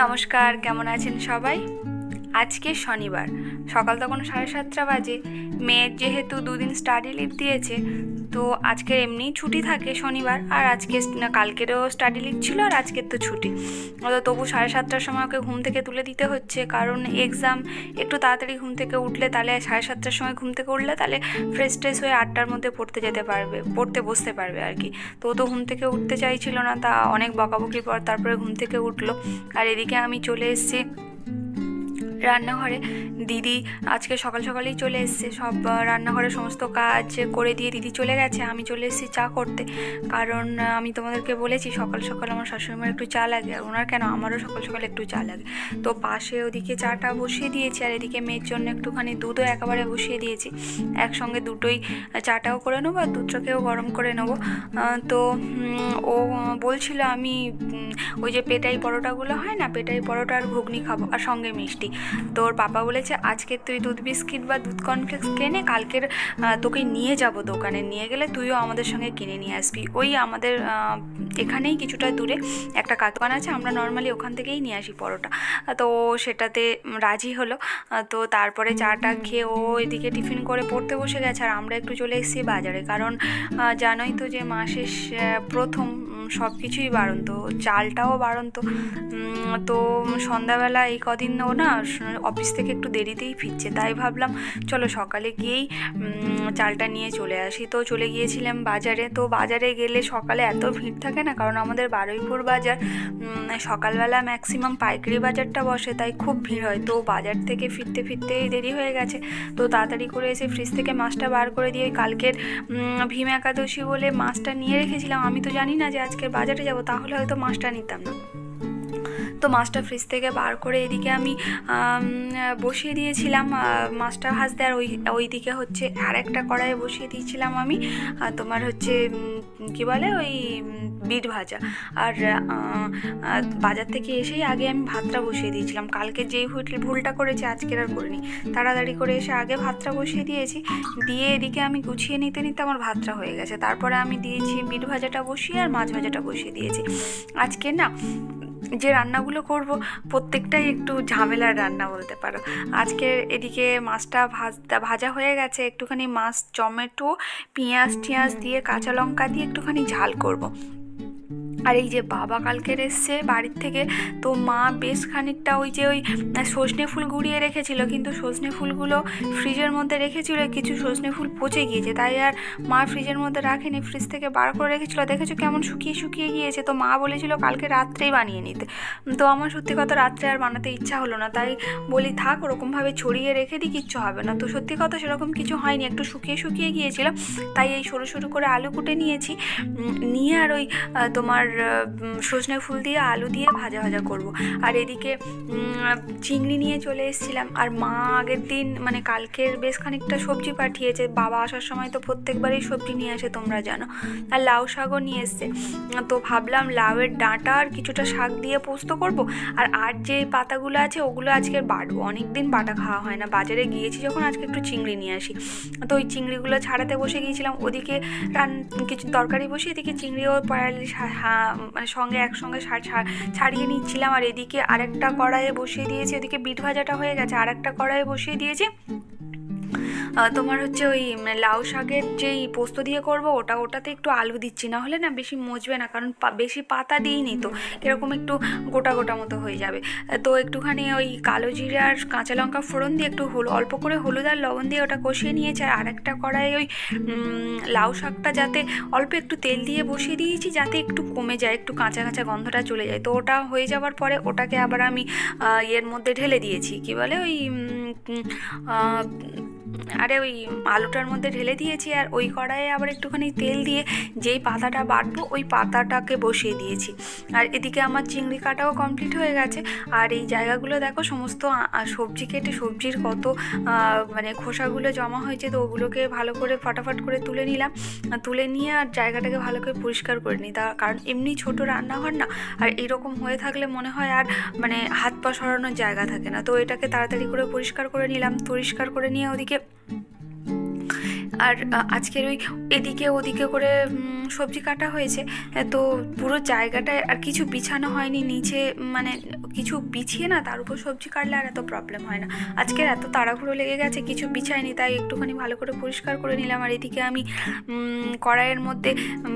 নমস্কার, কেমন আছেন সবাই? আজকে শনিবার, সকাল তখন 7:30 বাজে। মেয়ের যেহেতু দুদিন স্টাডি লিভ দিয়েছে, তো আজকে এমনিই ছুটি থাকে শনিবার, আর আজকে কালকেরও স্টাডি লিভ ছিল, আর আজকের তো ছুটি। তো তবু 7:30টার সময় ওকে ঘুম থেকে তুলে দিতে হচ্ছে, কারণ এক্সাম। একটু তাড়াতাড়ি ঘুম থেকে উঠলে, তাহলে 7:30টার সময় ঘুম থেকে উঠলে তাহলে ফ্রেশ ট্রেশ হয়ে 8টার মধ্যে পড়তে বসতে পারবে আর কি। তো ও তো ঘুম থেকে উঠতে চাইছিল না, তা অনেক বকাবকির পর তারপরে ঘুম থেকে উঠলো। আর এদিকে আমি চলে এসেছি রান্নাঘরে। দিদি আজকে সকাল সকালেই চলে এসছে, সব রান্নাঘরে সমস্ত কাজ করে দিয়ে দিদি চলে গেছে। আমি চলে এসেছি চা করতে, কারণ আমি তোমাদেরকে বলেছি সকাল সকাল আমার শাশুড়িমার একটু চা লাগে, আর ওনার কেন, আমারও সকাল সকাল একটু চা লাগে। তো পাশে ওদিকে চাটা বসিয়ে দিয়েছি, আর এদিকে মেয়ের জন্য একটুখানি দুধও একেবারে বসিয়ে দিয়েছি। একসঙ্গে দুটোই, চাটাও করে নেবো আর দুধটাকেও গরম করে নেবো। তো ও বলছিল আমি ওই যে পেটাই পরোটাগুলো হয় না, পেটাই পরোটা আর ঘুগনি খাবো, আর সঙ্গে মিষ্টি। তোর পাপা বলেছে আজকে তুই দুধ বিস্কিট বা দুধ কর্নফ্লেক্স কিনে কালকের তোকে নিয়ে যাব দোকানে, নিয়ে গেলে তুইও আমাদের সঙ্গে কিনে নিয়ে আসবি। ওই আমাদের এখানেই কিছুটা দূরে একটা দোকান আছে, আমরা নর্মালি ওখান থেকেই নিয়ে আসি পরোটা। তো সেটাতে রাজি হলো। তো তারপরে চাটা খেয়ে ও এদিকে টিফিন করে পড়তে বসে গেছে, আর আমরা একটু চলে এসেছি বাজারে, কারণ জানোই তো যে মাসের প্রথম সব কিছুই বাড়ন্ত, চালটাও বাড়ন্ত। তো সন্ধ্যাবেলা এই কদিন ও না অফিস থেকে একটু দেরিতেই ফিরছে, তাই ভাবলাম চলো সকালে গিয়েই চালটা নিয়ে চলে আসি। তো চলে গিয়েছিলাম বাজারে। তো বাজারে গেলে সকালে এত ভিড় থাকে না, কারণ আমাদের বারুইপুর বাজার সকালবেলা ম্যাক্সিমাম পাইকারি বাজারটা বসে, তাই খুব ভিড় হয়। তো বাজার থেকে ফিরতেই দেরি হয়ে গেছে। তো তাড়াতাড়ি করে এসে ফ্রিজ থেকে মাছটা বার করে দিয়ে কালকের ভীম একাদশী বলে মাছটা নিয়ে রেখেছিলাম। আমি তো জানি না যে আজকের বাজারে যাব, তাহলে হয়তো মাছটা নিতাম না। তো মাছটা ফ্রিজ থেকে বার করে এদিকে আমি বসিয়ে দিয়েছিলাম মাছটা ভাজতে, আর ওইদিকে হচ্ছে আর একটা কড়াইয়ে বসিয়ে দিয়েছিলাম আমি তোমার হচ্ছে কি বলে ওই বিট ভাজা। আর বাজার থেকে এসেই আগে আমি ভাতটা বসিয়ে দিয়েছিলাম, কালকে যেই ভুলটা করেছি আজকের আর করিনি। তাড়াতাড়ি করে এসে আগে ভাতটা বসিয়ে দিয়েছি, দিয়ে এদিকে আমি গুছিয়ে নিতে আমার ভাতটা হয়ে গেছে। তারপরে আমি দিয়েছি বিট ভাজাটা বসিয়ে, আর মাছ ভাজাটা বসিয়ে দিয়েছি। আজকে না যে রান্নাগুলো করব প্রত্যেকটাই একটু ঝামেলার রান্না বলতে পারো। আজকে এদিকে মাছটা ভাজা হয়ে গেছে, একটুখানি মাছ টমেটো পেঁয়াজ দিয়ে কাঁচা লঙ্কা দিয়ে একটুখানি ঝাল করব। আর এই যে বাবা কালকের এসছে বাড়ির থেকে, তো মা বেশ খানিকটা ওই সজনে ফুল গুঁড়িয়ে রেখেছিল, কিন্তু সজনে ফুলগুলো ফ্রিজের মধ্যে রেখেছিল, কিছু সজনে ফুল পচে গিয়েছে, তাই আর মা ফ্রিজের মধ্যে রাখেনি, ফ্রিজ থেকে বার করে রেখেছিল। দেখেছো কেমন শুকিয়ে গিয়েছে। তো মা বলেছিল কালকে রাত্রেই বানিয়ে নিতে, তো আমার সত্যি কথা রাত্রে আর বানাতে ইচ্ছা হলো না, তাই বলি থাক ওরকমভাবে ছড়িয়ে রেখে দিই, কিচ্ছু হবে না। তো সত্যি কথা সেরকম কিছু হয়নি, একটু শুকিয়ে গিয়েছিল, তাই এই সরু করে আলু কুটে নিয়েছি, নিয়ে আর ওই তোমার সজনে ফুল দিয়ে আলু দিয়ে ভাজা করব। আর এদিকে চিংড়ি নিয়ে চলে এসেছিলাম, আর মা আগের দিন মানে কালকের বেশ খানিকটা সবজি পাঠিয়েছে, বাবা আসার সময় তো প্রত্যেকবারই সবজি নিয়ে আসে তোমরা জানো, আর লাউ শাকও নিয়ে এসছে। তো ভাবলাম লাউয়ের ডাঁটা আর কিছুটা শাক দিয়ে পোস্ত করব, আর যে পাতাগুলো আছে ওগুলো আজকে বাটবো, অনেক দিন বাটা খাওয়া হয় না, বাজারে গিয়েছি যখন আজকে একটু চিংড়ি নিয়ে আসি। তো ওই চিংড়িগুলো ছাড়াতে বসে গিয়েছিলাম, ওদিকে কিছু তরকারি বসে, এদিকে চিংড়িও মানে একসঙ্গে ছাড়িয়ে নিচ্ছিলাম। আর এদিকে আরেকটা কড়াইয়ে বসিয়ে দিয়েছি, ওদিকে বিট ভাজাটা হয়ে গেছে, আরেকটা কড়াইয়ে বসিয়ে দিয়েছি তোমার হচ্ছে ওই লাউ শাকের যেই পোস্ত দিয়ে করব, ওটাতে একটু আলু দিচ্ছি, না হলে না বেশি মজবে না, কারণ বেশি পাতা দিইনি, তো এরকম একটু গোটা মতো হয়ে যাবে। তো একটুখানি ওই কালো জিরে আর কাঁচা লঙ্কা ফোড়ন দিয়ে একটু অল্প করে হলুদ আর লবণ দিয়ে ওটা কষিয়ে নিয়েছি। আর আরেকটা কড়াইয়ে ওই লাউ শাকটা যাতে অল্প একটু তেল দিয়ে বসিয়ে দিয়েছি, যাতে একটু কমে যায়, একটু কাঁচা গন্ধটা চলে যায়। তো ওটা হয়ে যাওয়ার পরে ওটাকে আবার আমি এর মধ্যে ঢেলে দিয়েছি, কি বলে ওই ওই আলুটার মধ্যে ঢেলে দিয়েছি। আর ওই কড়াইয়ে আবার একটুখানি তেল দিয়ে যেই পাতাটা বাটবো ওই পাতাটাকে বসিয়ে দিয়েছি। আর এদিকে আমার চিংড়ি কাটাও কমপ্লিট হয়ে গেছে। আর এই জায়গাগুলো দেখো সমস্ত সবজি কেটে সবজির কত মানে খোসাগুলো জমা হয়েছে, তো ওগুলোকে ভালো করে ফটাফট করে তুলে নিয়ে আর জায়গাটাকে ভালো করে পরিষ্কার করে নিই। কারণ এমনি ছোট রান্নাঘর না, আর এরকম হয়ে থাকলে মনে হয় আর মানে হাত পা সরানোর জায়গা থাকে না। তো এটাকে তাড়াতাড়ি করে পরিষ্কার করে নিলাম, পরিষ্কার করে নিয়ে ওদিকে আর আজকের ওই এদিকে ওদিকে করে সবজি কাটা হয়েছে, তো পুরো জায়গাটায় আর কিছু বিছানো হয়নি নিচে, মানে কিছু বিছিয়ে না তার উপর সবজি কাটলে আর এত প্রবলেম হয় না। আজকের এত তাড়াহুড়ো লেগে গেছে, কিছু বিছাইনি, তাই একটুখানি ভালো করে পরিষ্কার করে নিলাম। আর এদিকে আমি কড়াইয়ের মধ্যে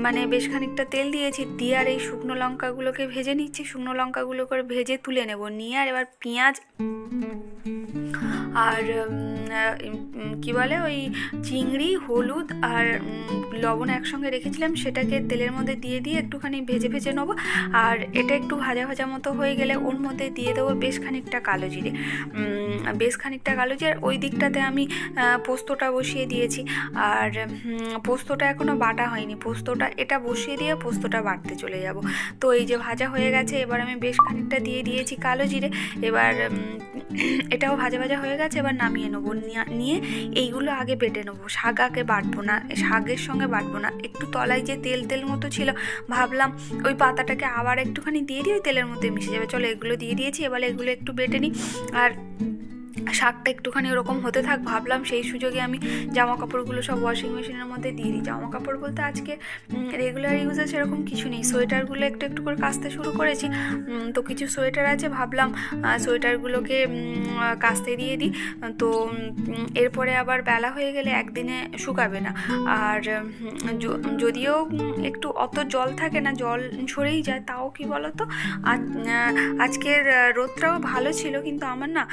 মানে বেশ খানিকটা তেল দিয়েছি, দিয়ে আর এই শুকনো লঙ্কাগুলোকে ভেজে নিচ্ছি। শুকনো লঙ্কাগুলো করে ভেজে তুলে নেব, নিয়ে আর এবার পেঁয়াজ আর কি বলে ওই চিংড়ি, হলুদ আর লবণ একসঙ্গে রেখেছিলাম, সেটাকে তেলের মধ্যে দিয়ে একটুখানি ভেজে নেবো। আর এটা একটু ভাজা ভাজা মতো হয়ে গেলে ওর মধ্যে দিয়ে দেবো বেশ খানিকটা কালো জিরে, আর ওই দিকটাতে আমি পোস্তটা বসিয়ে দিয়েছি। আর পোস্তটা এখনও বাটা হয়নি, পোস্তটা এটা বসিয়ে দিয়ে পোস্তটা বাটতে চলে যাব। তো এই যে ভাজা হয়ে গেছে, এবার আমি বেশ খানিকটা দিয়ে দিয়েছি কালো জিরে। এবার এটাও ভাজা ভাজা হয়ে গেছে, এবার নামিয়ে নেবো। নিয়ে এইগুলো আগে বেটে নেবো, শাক আগে বাটবো না, শাকের সঙ্গে বাটবো না। একটু তলায় যে তেল মতো ছিল, ভাবলাম ওই পাতাটাকে আবার একটুখানি দিয়ে দিই, ওই তেলের মধ্যে মিশে যাবে। চলো এগুলো দিয়ে দিয়েছি, এবার এগুলো একটু বেটে নিই। আর শাকটা একটুখানি ওরকম হতে থাক, ভাবলাম সেই সুযোগে আমি জামা কাপড়গুলো সব ওয়াশিং মেশিনের মধ্যে দিয়ে দিই। জামা কাপড় বলতে আজকে রেগুলার ইউজে সেরকম কিছু নেই, সোয়েটারগুলো একটু করে কাচতে শুরু করেছি। তো কিছু সোয়েটার আছে, ভাবলাম সোয়েটারগুলোকে কাচতে দিয়ে দিই। তো এরপরে আবার বেলা হয়ে গেলে একদিনে শুকাবে না। আর যদিও একটু অত জল থাকে না, জল ঝরেই যায়, তাও কি বলো তো আজকের রোদটাও ভালো ছিল, কিন্তু আমার না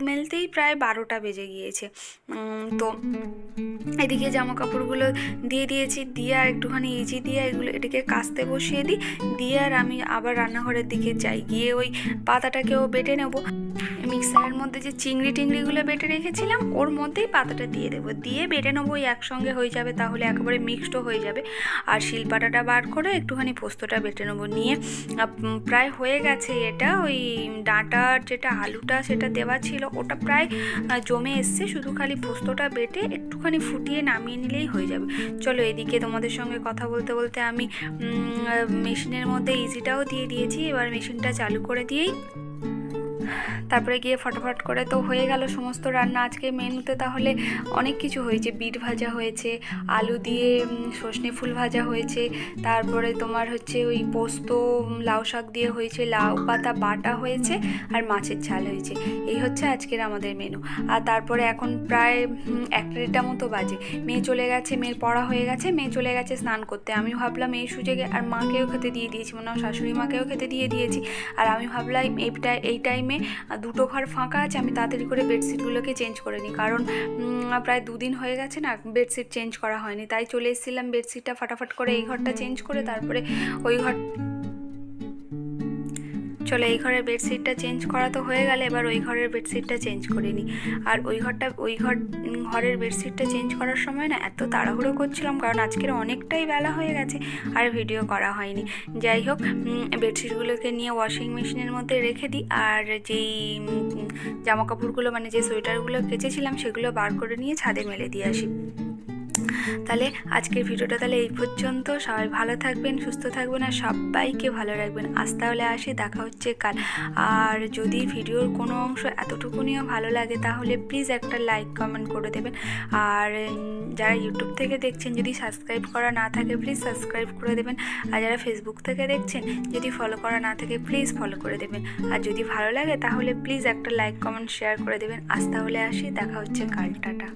মেলতেই প্রায় 12টা বেজে গিয়েছে। তো এদিকে জামা কাপড়গুলো দিয়ে দিয়েছি, দিয়ে আর একটুখানি ইজি দিয়ে এটাকে কাচতে বসিয়ে দিই। দিয়ে আর আমি আবার রান্নাঘরের দিকে যাই, গিয়ে ওই পাতাটাকেও বেটে নেব। মিক্সারের মধ্যে যে চিংড়িগুলো বেটে রেখেছিলাম ওর মধ্যেই পাতাটা দিয়ে দেবো, দিয়ে বেটে নেবো, ওই একসঙ্গে হয়ে যাবে, তাহলে একেবারে মিক্সডও হয়ে যাবে। আর শিলপাটাটা বার করে একটুখানি পোস্তটা বেটে নেবো। নিয়ে প্রায় হয়ে গেছে এটা, ওই ডাঁটার যেটা আলুটা সেটা দেওয়া ছিল ওটা প্রায় জমে এসছে, শুধু খালি পোস্তটা বেটে একটুখানি ফুটিয়ে নামিয়ে নিলেই হয়ে যাবে। চলো এদিকে তোমাদের সঙ্গে কথা বলতে বলতে আমি মেশিনের মধ্যে ইজিটাও দিয়ে দিয়েছি। এবার মেশিনটা চালু করে দিয়েই তারপরে গিয়ে ফটাফট করে তো হয়ে গেল সমস্ত রান্না। আজকে মেনুতে তাহলে অনেক কিছু হয়েছে, বিট ভাজা হয়েছে, আলু দিয়ে সজনে ফুল ভাজা হয়েছে, তারপরে তোমার হচ্ছে ওই পোস্ত লাউ শাক দিয়ে হয়েছে, লাউ পাতা বাটা হয়েছে, আর মাছের ঝাল হয়েছে। এই হচ্ছে আজকের আমাদের মেনু। আর তারপরে এখন প্রায় 1টা মতো বাজে, মেয়ে চলে গেছে, মেয়ের পড়া হয়ে গেছে, মেয়ে চলে গেছে স্নান করতে। আমি ভাবলাম এই সুযোগে, আর মাকেও খেতে দিয়ে দিয়েছি, মানে শাশুড়ি মাকেও খেতে দিয়ে দিয়েছি। আর আমি ভাবলাম এই টাইমে 2টো ঘর ফাঁকা আছে, আমি তাড়াতাড়ি করে বেডশিটগুলোকে চেঞ্জ করে নিই, কারণ প্রায় 2 দিন হয়ে গেছে না বেডশিট চেঞ্জ করা হয়নি। তাই চলে এসেছিলাম বেডশিটটা ফটাফট করে এই ঘরটা চেঞ্জ করে, তারপরে এই ঘরের বেডশিটটা চেঞ্জ করা তো হয়ে গেলে, এবার ওই ঘরের বেডশিটটা চেঞ্জ করে নিই। আর ঘরের বেডশিটটা চেঞ্জ করার সময় না এত তাড়াহুড়ো করছিলাম, কারণ আজকের অনেকটাই বেলা হয়ে গেছে আর ভিডিও করা হয়নি। যাই হোক, বেডশিটগুলোকে নিয়ে ওয়াশিং মেশিনের মধ্যে রেখে দিই। আর যেই জামা কাপড়গুলো মানে যে সোয়েটারগুলো কেচেছিলাম সেগুলো বার করে নিয়ে ছাদে মেলে দিয়ে আসি। তাহলে আজকের ভিডিওটা তাহলে এই পর্যন্ত। সবাই ভালো থাকবেন, সুস্থ থাকবেন, আর সবাইকে ভালো রাখবেন। আজ তাহলে আসি, দেখা হচ্ছে কাল। আর যদি ভিডিওর কোনো অংশ এতটুকুনিও ভালো লাগে তাহলে প্লিজ একটা লাইক কমেন্ট করে দেবেন। আর যারা ইউটিউব থেকে দেখছেন যদি সাবস্ক্রাইব করা না থাকে প্লিজ সাবস্ক্রাইব করে দেবেন। আর যারা ফেসবুক থেকে দেখছেন যদি ফলো করা না থাকে প্লিজ ফলো করে দেবেন। আর যদি ভালো লাগে তাহলে প্লিজ একটা লাইক কমেন্ট শেয়ার করে দেবেন। আজ তাহলে আসি, দেখা হচ্ছে কাল, টাটা।